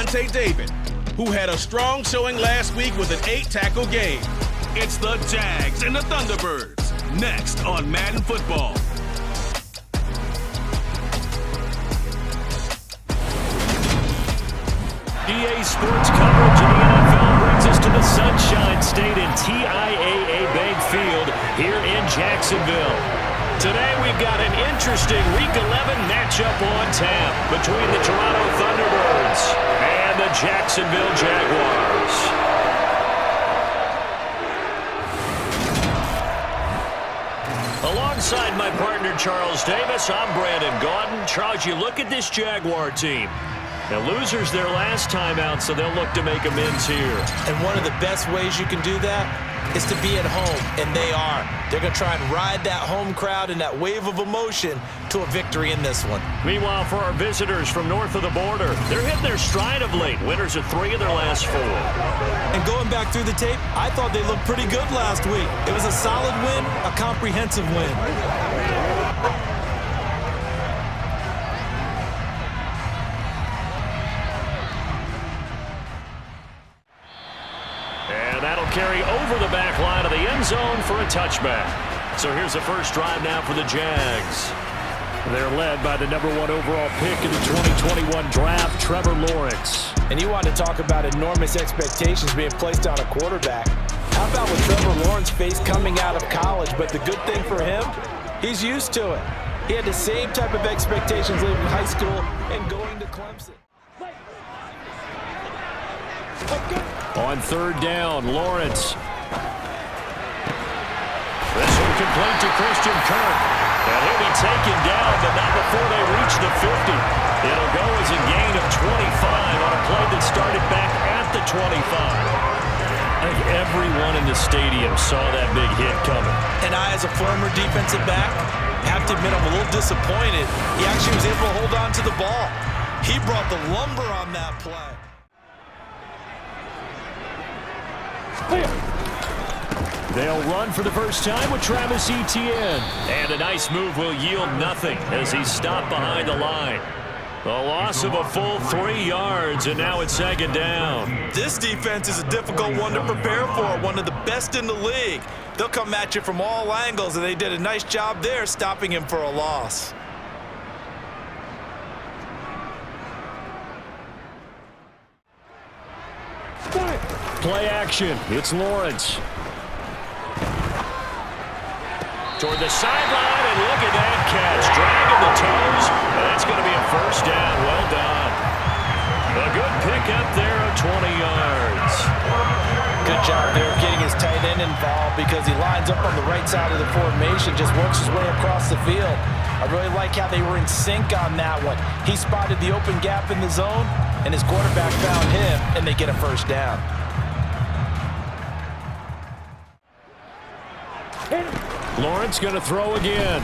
Lavonte David, who had a strong showing last week with an 8-tackle game. It's the Jags and the Thunderbirds, next on Madden Football. EA Sports coverage of the NFL brings us to the Sunshine State in TIAA Bank Field here in Jacksonville. Today we've got an interesting Week 11 matchup on tap between the Toronto Thunderbirds and the Jacksonville Jaguars. Alongside my partner Charles Davis, I'm Brandon Gaudin. Charles, you look at this Jaguar team. Now, losers their last time out, so they'll look to make amends here. And one of the best ways you can do that is to be at home, and they are. They're going to try and ride that home crowd and that wave of emotion to a victory in this one. Meanwhile, for our visitors from north of the border, they're hitting their stride of late. Winners of 3 of their last 4. And going back through the tape, I thought they looked pretty good last week. It was a solid win, a comprehensive win. Carry over the back line of the end zone for a touchback. So here's the first drive now for the Jags. They're led by the number 1 overall pick in the 2021 draft, Trevor Lawrence. And you want to talk about enormous expectations being placed on a quarterback. How about what Trevor Lawrence faced coming out of college? But the good thing for him, he's used to it. He had the same type of expectations leaving high school and going to Clemson. On 3rd down, Lawrence. This one complete to Christian Kirk. And he'll be taken down, but not before they reach the 50. It'll go as a gain of 25 on a play that started back at the 25. I think everyone in the stadium saw that big hit coming. And I, as a former defensive back, have to admit I'm a little disappointed. He actually was able to hold on to the ball. He brought the lumber on that play. They'll run for the first time with Travis Etienne. And a nice move will yield nothing as he's stopped behind the line. A loss of a full 3 yards, and now it's 2nd down. This defense is a difficult one to prepare for, one of the best in the league. They'll come at you from all angles, and they did a nice job there stopping him for a loss. Play action. It's Lawrence. Toward the sideline, and look at that catch. Dragging the toes, and that's going to be a first down. Well done. A good pickup there of 20 yards. Good job there of getting his tight end involved because he lines up on the right side of the formation, just works his way across the field. I really like how they were in sync on that one. He spotted the open gap in the zone, and his quarterback found him, and they get a first down. Lawrence going to throw again.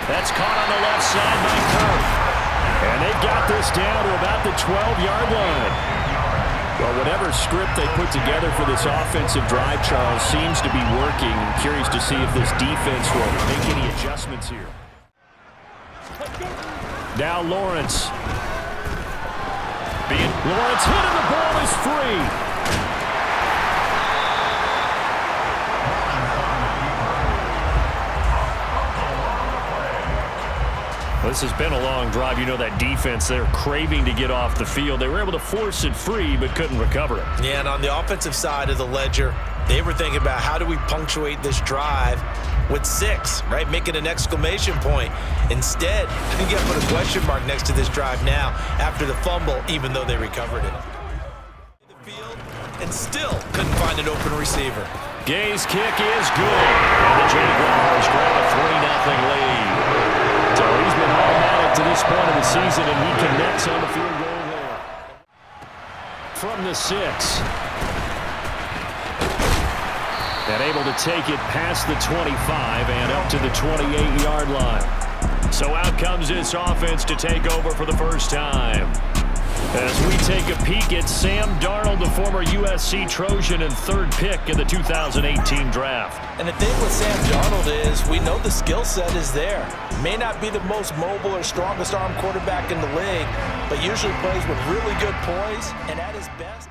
That's caught on the left side by Kirk. And they got this down to about the 12-yard line. Well, whatever script they put together for this offensive drive, Charles, seems to be working. I'm curious to see if this defense will make any adjustments here. Now Lawrence. Lawrence hit and the ball is free. This has been a long drive. You know that defense, they're craving to get off the field. They were able to force it free, but couldn't recover it. Yeah, and on the offensive side of the ledger, they were thinking about how do we punctuate this drive with 6, right? Making an exclamation point. Instead, you got to put a question mark next to this drive now after the fumble, even though they recovered it. The field and still couldn't find an open receiver. Gay's kick is good, and the Jaguars grab a 3-0 lead. So he's been automatic to this point of the season, and he connects on the field goal there. From the 6. And able to take it past the 25 and up to the 28-yard line. So out comes this offense to take over for the first time. As we take a peek at Sam Darnold, the former USC Trojan and third pick in the 2018 draft. And the thing with Sam Darnold is we know the skill set is there. May not be the most mobile or strongest arm quarterback in the league, but usually plays with really good poise and at his best.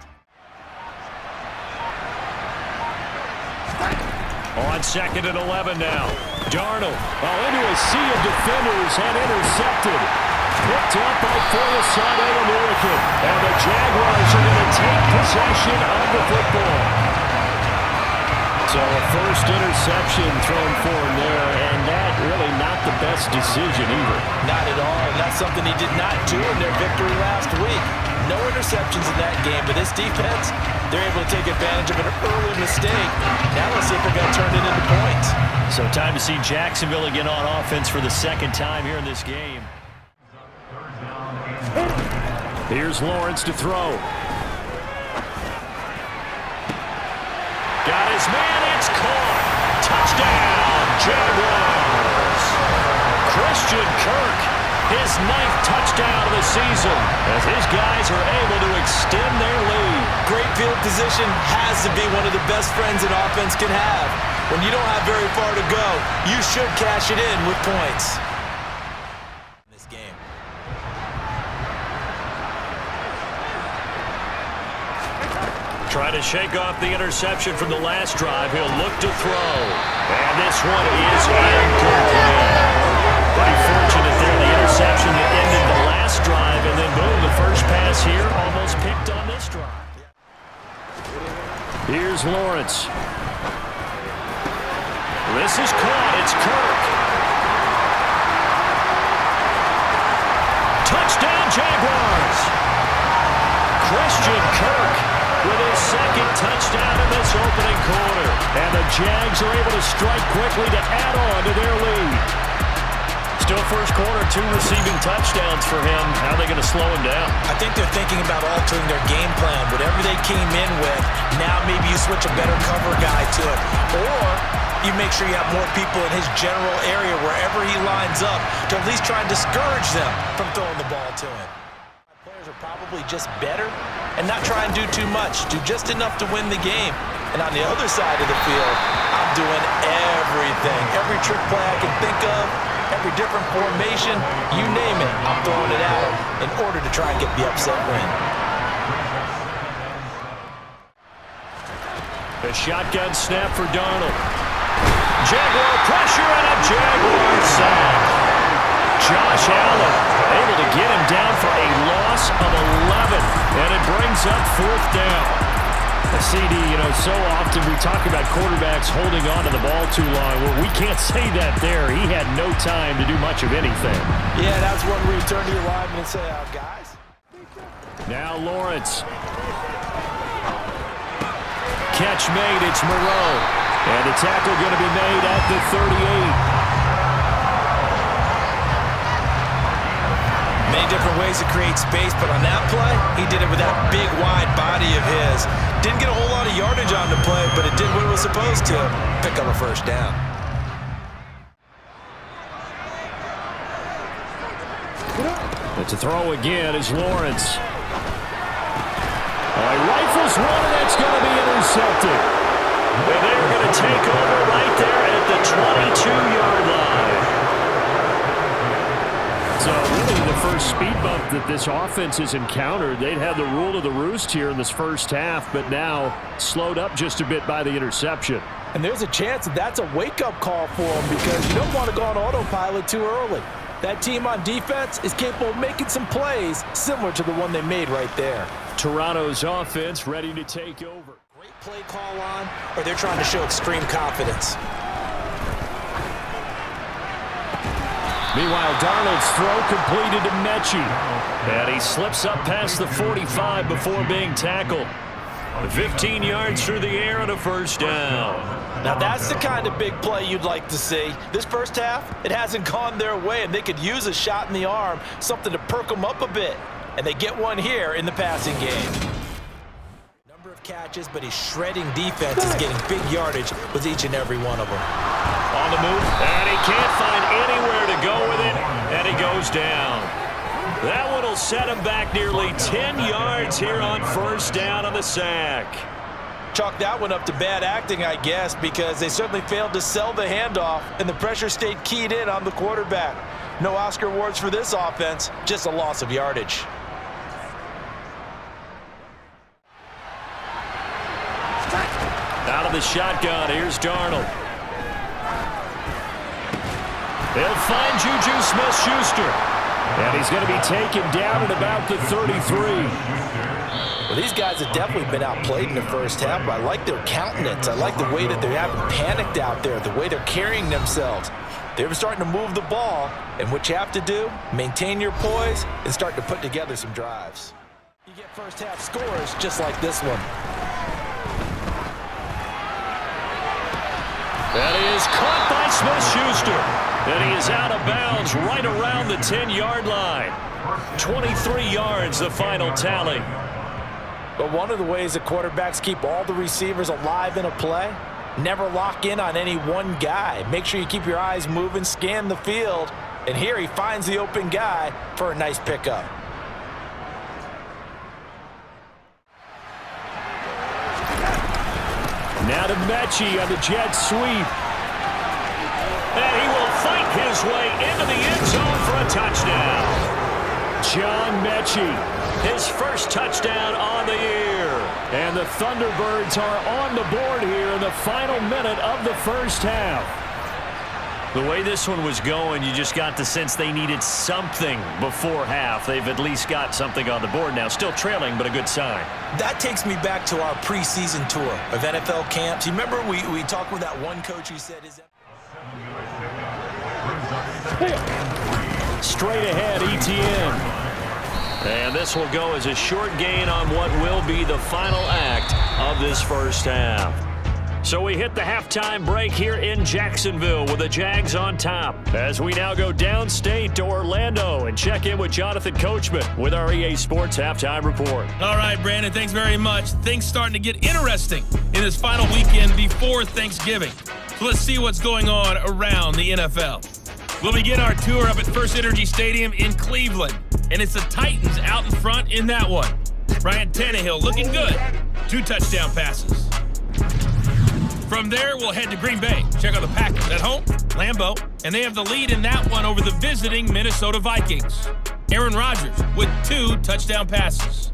On 2nd and 11 now. Darnold into a sea of defenders and intercepted. Picked up by Forsythe All-American. And the Jaguars are going to take possession of the football. So a first interception thrown for him there, and that really not the best decision either. Not at all, and that's something he did not do in their victory last week. No interceptions in that game, but this defense, they're able to take advantage of an early mistake. Now let's see if they're going to turn it into points. So time to see Jacksonville again on offense for the second time here in this game. Here's Lawrence to throw. Got his man, it's caught. Touchdown, Jaguars. Christian Kirk, his 9th touchdown of the season, as his guys are able to extend their lead. Great field position has to be one of the best friends an offense can have. When you don't have very far to go, you should cash it in with points. This game. Trying to shake off the interception from the last drive. He'll look to throw. And this one is incomplete. Pretty fortunate there, the interception that ended the last drive, and then boom, the first pass here almost picked on this drive. Here's Lawrence. This is caught. It's Kirk. Touchdown, Jaguars. Christian Kirk with his 2nd touchdown in this opening quarter. And the Jags are able to strike quickly to add on to their lead. Still first quarter, 2 receiving touchdowns for him. How are they going to slow him down? I think they're thinking about altering their game plan. Whatever they came in with, now maybe you switch a better cover guy to it. Or you make sure you have more people in his general area wherever he lines up to at least try and discourage them from throwing the ball to him. Players are probably just better and not try and do too much. Do just enough to win the game. And on the other side of the field, I'm doing everything. Every trick play I can think of, every different formation, you name it, I'm throwing it at him in order to try and get the upset win. The shotgun snap for Darnold. Jaguar pressure and a Jaguar sack. Josh Allen able to get him down for a loss of 11, and it brings up 4th down. A CD, so often we talk about quarterbacks holding on to the ball too long. Well, we can't say that there. He had no time to do much of anything. Yeah, that's one where you turn to your lineman and say, guys. Now Lawrence. Catch made, it's Moreau. And the tackle going to be made at the 38. Many different ways to create space, but on that play, he did it with that big, wide body of his. Didn't get a whole lot of yardage on the play, but it did what it was supposed to. Pick up a first down. But to throw again is Lawrence. He rifles one, and that's going to be intercepted. And they're going to take over right there at the 22-yard line. So really the first speed bump that this offense has encountered. They'd had the rule of the roost here in this first half, but now slowed up just a bit by the interception. And there's a chance that that's a wake-up call for them because you don't want to go on autopilot too early. That team on defense is capable of making some plays similar to the one they made right there. Toronto's offense ready to take over. Great play call on, or they're trying to show extreme confidence. Meanwhile, Darnold's throw completed to Mechie. And he slips up past the 45 before being tackled. 15 yards through the air and a first down. Now that's the kind of big play you'd like to see. This first half, it hasn't gone their way, and they could use a shot in the arm, something to perk them up a bit. And they get one here in the passing game. Number of catches, but he's shredding defenses, getting big yardage with each and every one of them. On the move, and he can't find anywhere to go with it, and he goes down. That one will will set him back nearly 10 yards here on first down on the sack. Chalk that one up to bad acting, I guess, because they certainly failed to sell the handoff, and the pressure stayed keyed in on the quarterback. No Oscar awards for this offense, just a loss of yardage. Out of the shotgun, here's Darnold. They'll find Juju Smith-Schuster. And he's going to be taken down at about the 33. Well, these guys have definitely been outplayed in the first half, but I like their countenance. I like the way that they're having panicked out there, the way they're carrying themselves. They're starting to move the ball, and what you have to do, maintain your poise and start to put together some drives. You get first half scores just like this one. That is caught by Smith-Schuster. And he is out of bounds right around the 10-yard line. 23 yards, the final tally. But one of the ways that quarterbacks keep all the receivers alive in a play, never lock in on any one guy. Make sure you keep your eyes moving, scan the field. And here he finds the open guy for a nice pickup. Now to Mechie on the jet sweep. And he will fight his way into the end zone for a touchdown. John Mechie, his first touchdown on the year. And the Thunderbirds are on the board here in the final minute of the first half. The way this one was going, you just got the sense they needed something before half. They've at least got something on the board now. Still trailing, but a good sign. That takes me back to our preseason tour of NFL camps. You remember we talked with that one coach who said his... Straight ahead, ETN. And this will go as a short gain on what will be the final act of this first half. So we hit the halftime break here in Jacksonville with the Jags on top. As we now go downstate to Orlando and check in with Jonathan Coachman with our EA Sports Halftime Report. All right, Brandon, thanks very much. Things starting to get interesting in this final weekend before Thanksgiving. So let's see what's going on around the NFL. We'll begin our tour up at First Energy Stadium in Cleveland. And it's the Titans out in front in that one. Ryan Tannehill looking good. 2 touchdown passes. From there, we'll head to Green Bay. Check out the Packers at home, Lambeau, and they have the lead in that one over the visiting Minnesota Vikings. Aaron Rodgers with 2 touchdown passes.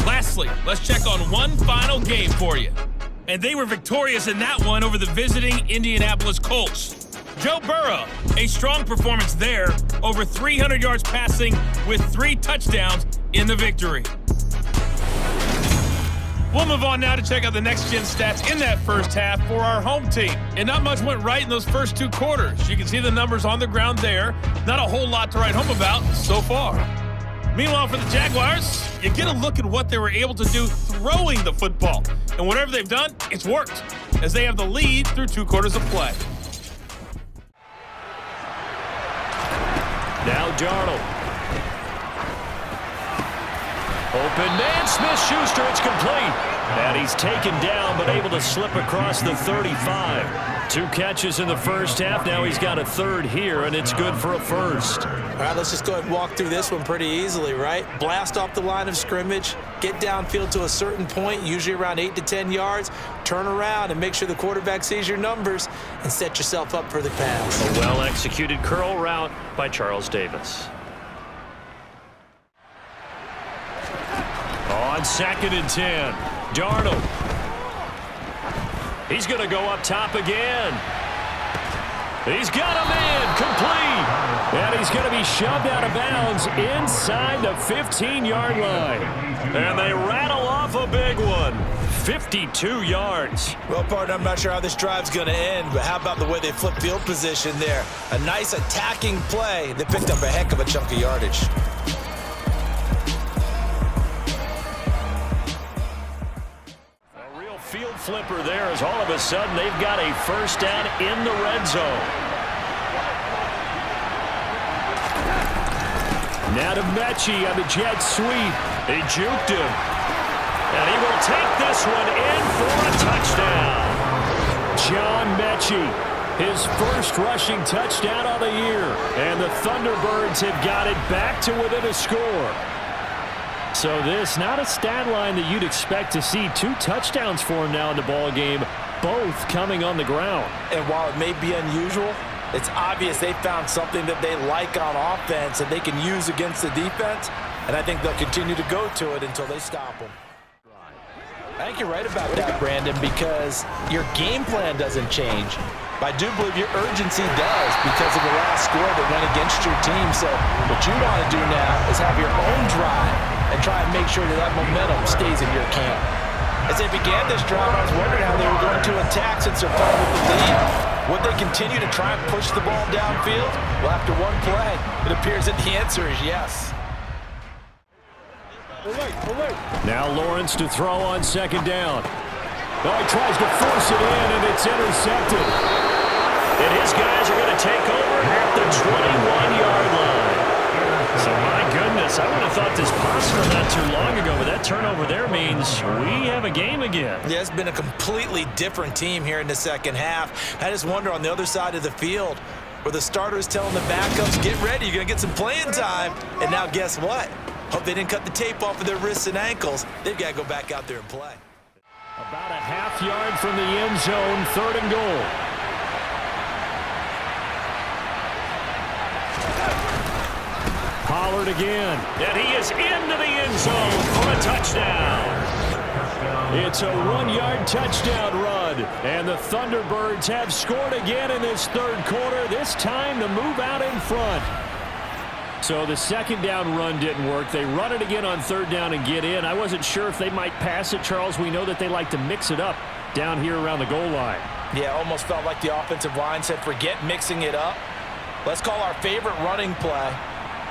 Lastly, let's check on one final game for you. And they were victorious in that one over the visiting Indianapolis Colts. Joe Burrow, a strong performance there, over 300 yards passing with 3 touchdowns in the victory. We'll move on now to check out the next-gen stats in that first half for our home team. And not much went right in those first 2 quarters. You can see the numbers on the ground there. Not a whole lot to write home about so far. Meanwhile, for the Jaguars, you get a look at what they were able to do throwing the football. And whatever they've done, it's worked, as they have the lead through 2 quarters of play. Now Darnold. Open man, Smith-Schuster, it's complete. And he's taken down, but able to slip across the 35. 2 catches in the first half. Now he's got a 3rd here, and it's good for a first. All right, let's just go ahead and walk through this one pretty easily, right? Blast off the line of scrimmage, get downfield to a certain point, usually around 8 to 10 yards, turn around and make sure the quarterback sees your numbers and set yourself up for the pass. A well-executed curl route by Charles Davis. On 2nd and 10, Darnold. He's going to go up top again. He's got a man, complete. And he's going to be shoved out of bounds inside the 15-yard line. And they rattle off a big one. 52 yards. Well, partner, I'm not sure how this drive's going to end, but how about the way they flip field position there? A nice attacking play that picked up a heck of a chunk of yardage. Field flipper there as all of a sudden they've got a first down in the red zone. Now to Mechie on the jet sweep. He juked him. And he will take this one in for a touchdown. John Mechie, His first rushing touchdown of the year. And the Thunderbirds have got it back to within a score. So this, not a stat line that you'd expect to see. 2 touchdowns for him now in the ball game, both coming on the ground. And while it may be unusual, it's obvious they found something that they like on offense and they can use against the defense. And I think they'll continue to go to it until they stop them. I think you're right about that, Brandon, because your game plan doesn't change. But I do believe your urgency does because of the last score that went against your team. So what you want to do now is have your own drive and try and make sure that that momentum stays in your camp. As they began this drive, I was wondering how they were going to attack since they're playing with the lead. Would they continue to try and push the ball downfield? Well, after one play, it appears that the answer is yes. Now Lawrence to throw on second down. Oh, he tries to force it in, and it's intercepted. And his guys are going to take over at the 21-yard line. So, my goodness, I would have thought this possible not too long ago, but that turnover there means we have a game again. Yeah, it's been a completely different team here in the second half. I just wonder on the other side of the field where the starter is telling the backups, get ready, you're going to get some playing time. And now guess what? Hope they didn't cut the tape off of their wrists and ankles. They've got to go back out there and play. About a half yard from the end zone, 3rd and goal. Pollard again, and he is into the end zone for a touchdown. It's a 1-yard touchdown run, and the Thunderbirds have scored again in this 3rd quarter, this time to move out in front. So the second down run didn't work. They run it again on 3rd down and get in. I wasn't sure if they might pass it, Charles. We know that they like to mix it up down here around the goal line. Yeah, almost felt like the offensive line said, forget mixing it up. Let's call our favorite running play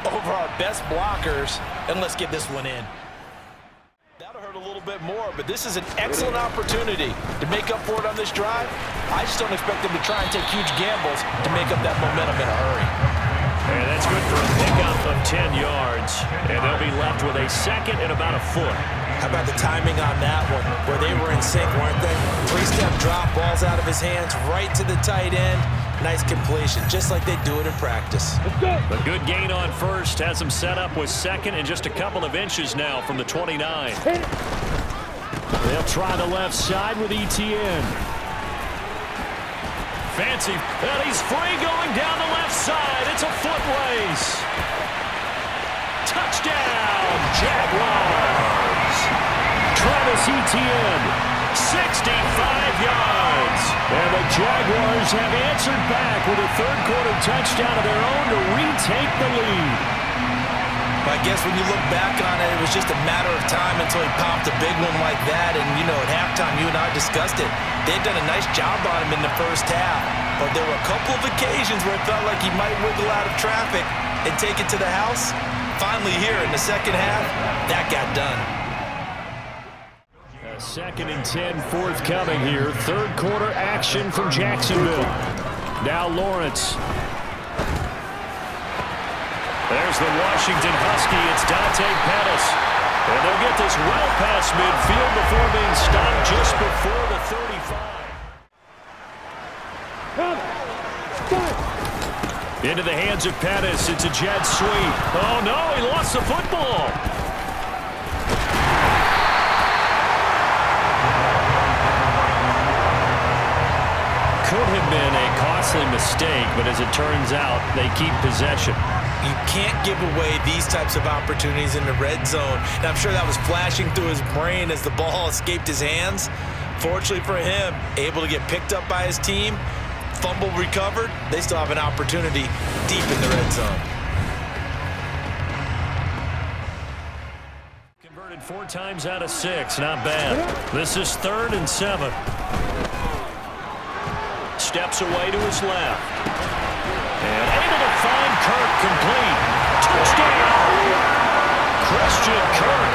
over our best blockers, and let's get this one in. That'll hurt a little bit more, but this is an excellent opportunity to make up for it on this drive. I just don't expect them to try and take huge gambles to make up that momentum in a hurry. And that's good for a pickup of 10 yards. And they'll be left with a second and about a foot. How about the timing on that one, where they were in sync, weren't they? 3-step drop, balls out of his hands, right to the tight end. Nice completion, just like they do it in practice. A good gain on first. Has him set up with second and just a couple of inches now from the 29. They'll try the left side with ETN. Fancy, and he's free going down the left side. It's a foot race. Touchdown, Jaguars. Travis Etienne, 65 yards. And the Jaguars have answered back with a 3rd quarter touchdown of their own to retake the lead. I guess when you look back on it, it was just a matter of time until he popped a big one like that. And, you know, at halftime, you and I discussed it. They'd done a nice job on him in the first half. But there were a couple of occasions where it felt like he might wiggle out of traffic and take it to the house. Finally here in the second half, that got done. A 2nd and 10 forthcoming here. 3rd quarter action from Jacksonville. Now Lawrence. There's the Washington Husky. It's Dante Pettis. And they'll get this well past midfield before being stopped just before the 35. Into the hands of Pettis. It's a jet sweep. Oh, no, he lost the football. Could have been a costly mistake, but as it turns out, they keep possession. You can't give away these types of opportunities in the red zone. And I'm sure that was flashing through his brain as the ball escaped his hands. Fortunately for him, able to get picked up by his team, fumble recovered. They still have an opportunity deep in the red zone. Converted 4 times out of 6. Not bad. This is 3rd and 7. Steps away to his left. And able to find Kirk complete. Touchdown! Christian Kirk.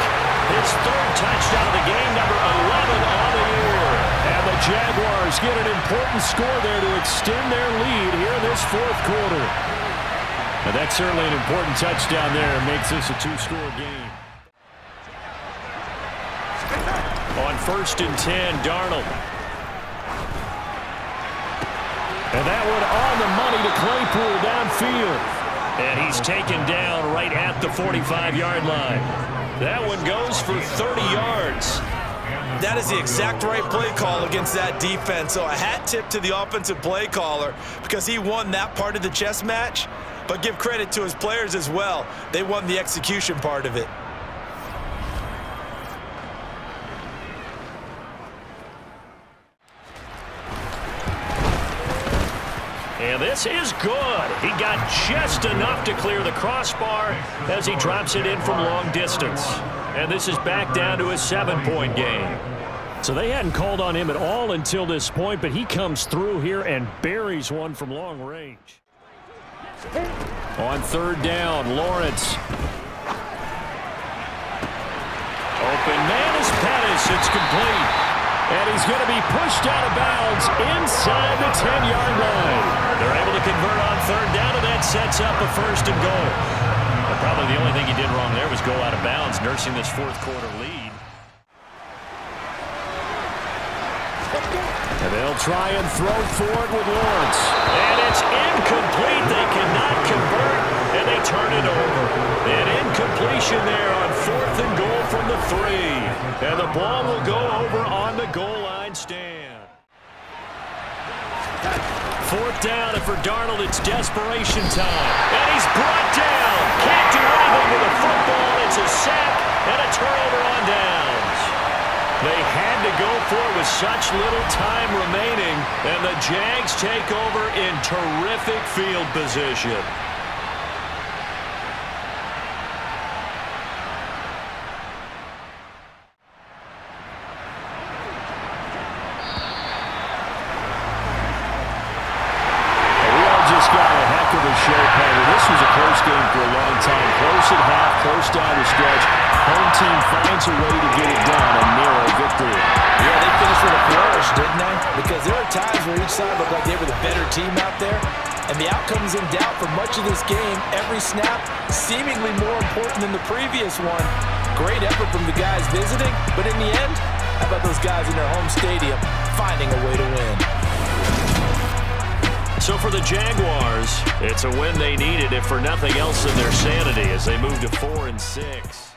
His 3rd touchdown of the game, number 11 on the year. And the Jaguars get an important score there to extend their lead here in this 4th quarter. And that's certainly an important touchdown there. It makes this a 2-score game. On 1st and 10, Darnold. And that one on the money to Claypool downfield. And he's taken down right at the 45-yard line. That one goes for 30 yards. That is the exact right play call against that defense. So a hat tip to the offensive play caller because he won that part of the chess match. But give credit to his players as well. They won the execution part of it. And this is good. He got just enough to clear the crossbar as he drops it in from long distance. And this is back down to a 7-point game. So they hadn't called on him at all until this point, but he comes through here and buries one from long range. On third down, Lawrence. Open man is Pettis. It's complete. And he's going to be pushed out of bounds inside the 10-yard line. They're able to convert on third down, and that sets up a 1st and goal. But probably the only thing he did wrong there was go out of bounds, nursing this fourth-quarter lead. And they'll try and throw for it with Lawrence. And it's incomplete. They cannot convert, and they turn it over. An incompletion there on 4th and goal from the 3. And the ball will go over on the goal line stand. 4th down, and for Darnold, it's desperation time. And he's brought down. Can't do anything with the football. It's a sack and a turnover on downs. They had to go for it with such little time remaining, and the Jags take over in terrific field position. This was a close game for a long time. Close at half, close down the stretch. Home team finds a way to get it done. A narrow victory. Yeah, they finished with a flourish, didn't they? Because there are times where each side looked like they were the better team out there. And the outcome's in doubt for much of this game. Every snap seemingly more important than the previous one. Great effort from the guys visiting. But in the end, how about those guys in their home stadium finding a way to win? So for the Jaguars, it's a win they needed, if for nothing else, in their sanity as they move to 4-6.